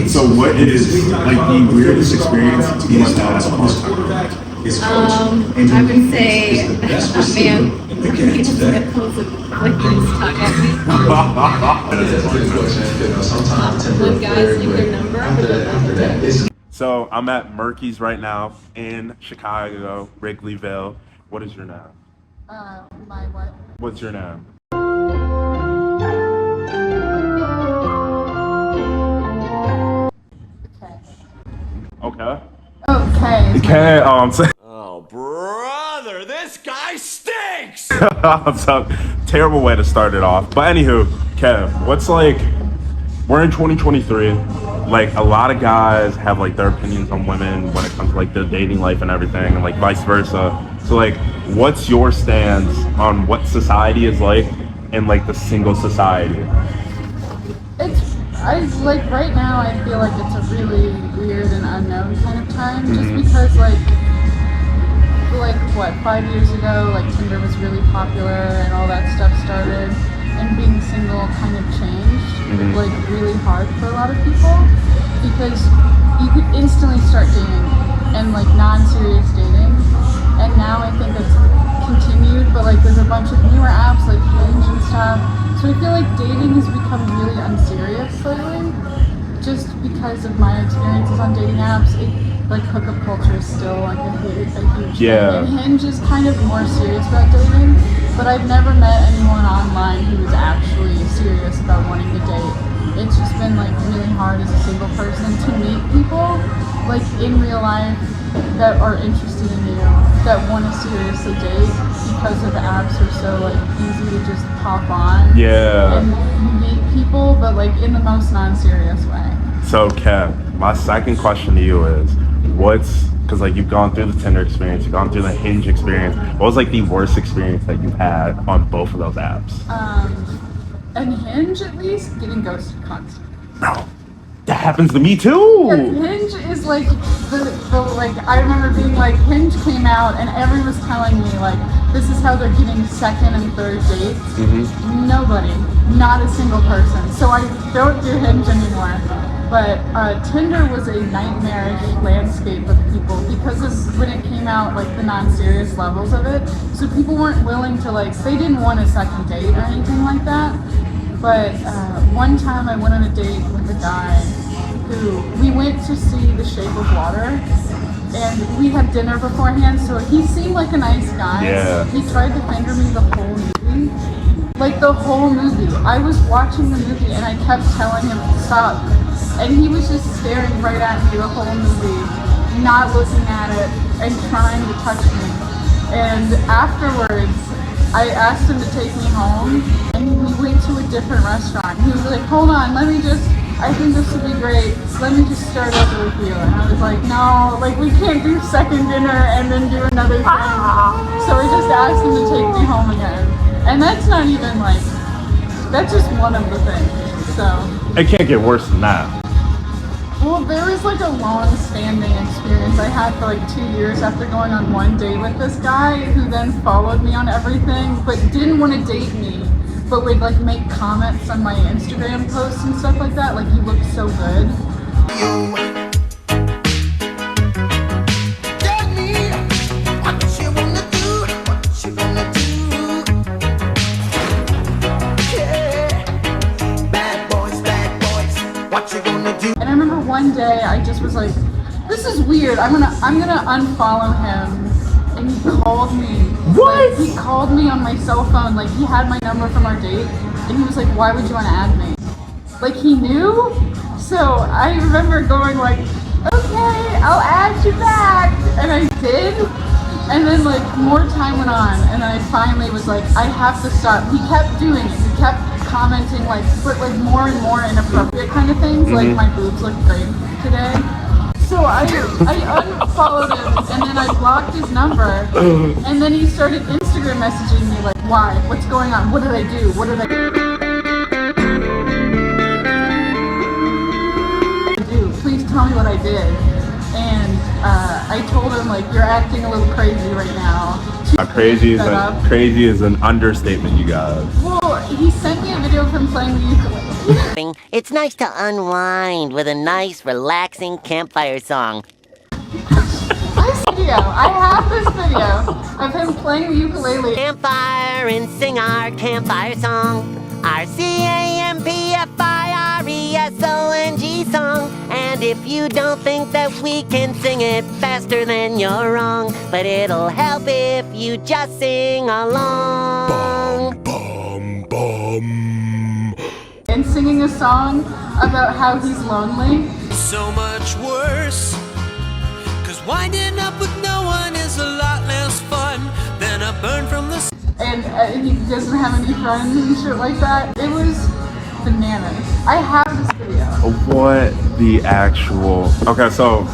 So what is like the weirdest experience you must have as a part-time? I would say a man he just pulls a licking stuck at me. When guys leave their number. So I'm at Murky's right now in Chicago, Wrigleyville. What is your name? My what? What's your name? Okay. Okay. Okay. Oh, I'm saying. Oh, brother, this guy stinks! So, terrible way to start it off. But anywho, Kev, what's like, we're in 2023. Like, a lot of guys have like their opinions on women when it comes to like their dating life and everything, and like vice versa. So like, what's your stance on what society is like in like the single society? I like right now I feel like it's a really weird and unknown kind of time, just because like what, 5 years ago, like Tinder was really popular and all that stuff started, and being single kind of changed like really hard for a lot of people, because you could instantly start dating and like non-serious dating, and now I think it's continued, but like there's a bunch of newer apps like Hinge and stuff. So I feel like dating has become really unserious lately, just because of my experiences on dating apps. Like hookup culture is still like a huge thing. And Hinge is kind of more serious about dating, but I've never met anyone online who is actually serious about wanting to date. It's just been like really hard as a single person to meet people like in real life that are interested in you, that want to seriously date, because of apps are so like easy to just pop on. Yeah. And meet people, but like in the most non-serious way. So Kev, my second question to you is, because like you've gone through the Tinder experience, you've gone through the Hinge experience, what was like the worst experience that you've had on both of those apps? And Hinge, at least, getting ghosted constantly. No, that happens to me too. Yeah, Hinge is like the like, I remember being like, Hinge came out and everyone was telling me like, this is how they're getting second and third dates. Nobody, not a single person. So I don't do Hinge anymore. But Tinder was a nightmarish landscape of people because of when it came out, like the non-serious levels of it. So people weren't willing to like, they didn't want a second date or anything like that. But one time I went on a date with a guy who, we went to see The Shape of Water, and we had dinner beforehand, so he seemed like a nice guy. Yeah. He tried to finger me the whole movie. Like the whole movie. I was watching the movie and I kept telling him to stop. And he was just staring right at me the whole movie, not looking at it and trying to touch me. And afterwards, I asked him to take me home, and we went to a different restaurant. He was like, hold on, I think this would be great. Let me just start over with you. And I was like, no, like we can't do second dinner and then do another thing. So I just asked him to take me home again. And that's not even like, that's just one of the things, so. It can't get worse than that. Well, there was like a long-standing experience I had for like 2 years after going on one date with this guy, who then followed me on everything, but didn't want to date me, but would like make comments on my Instagram posts and stuff like that, like you look so good. One day I just was like, this is weird, I'm gonna unfollow him. And he called me. What? Like, he called me on my cell phone, like he had my number from our date, and he was like, why would you want to add me? Like he knew? So I remember going like, okay, I'll add you back, and I did. And then like more time went on, and I finally was like, I have to stop. He kept doing it. He kept commenting like, but like more and more inappropriate kind of things, like my boobs look great today. So I unfollowed him, and then I blocked his number, and then he started Instagram messaging me like, why? What's going on? What did I do? What did I do? Please tell me what I did. And I told him like, you're acting a little crazy right now. Crazy is an understatement, you guys. Well, he sent me a video of him playing the ukulele. It's nice to unwind with a nice, relaxing campfire song. This video, I have this video of him playing the ukulele. Campfire and sing our campfire song. Our CAMPFIRESONG song. And if you don't think that we can sing it faster, then you're wrong. But it'll help if you just sing along. Bum, bum. And singing a song about how he's lonely. So much worse. Cause winding up with no one is a lot less fun than a burn from the And he doesn't have any friends and shit like that. It was bananas. I have this video. What the actual? Okay, so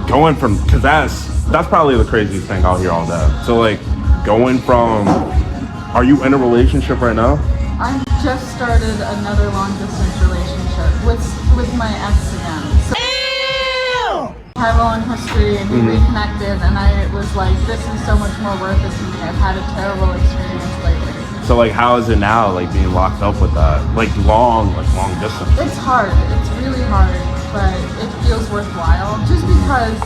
going from, cause that's probably the craziest thing I'll hear all day. So like going from, are you in a relationship right now? I just started another long distance relationship with my ex again. So I have a long history and we reconnected and I was like, this is so much more worth it to me. I've had a terrible experience lately. So like, how is it now, like being locked up with that, like long distance? It's hard. It's really hard, but it feels worthwhile just because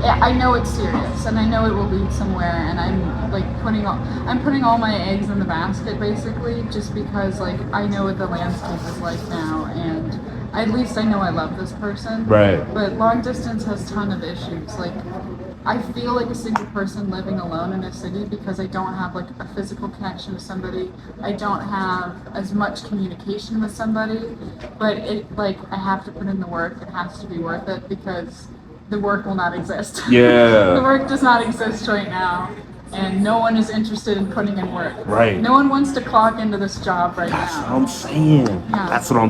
I know it's serious and I know it will lead somewhere. And I'm like putting all my eggs in the basket basically, just because like I know what the landscape is like now, and at least I know I love this person. Right. But long distance has a ton of issues. Like I feel like a single person living alone in a city because I don't have like a physical connection to somebody. I don't have as much communication with somebody, but it like I have to put in the work. It has to be worth it because the work will not exist. Yeah. The work does not exist right now, and no one is interested in putting in work. Right. No one wants to clock into this job right That's now. what I'm saying. Yeah. That's what I'm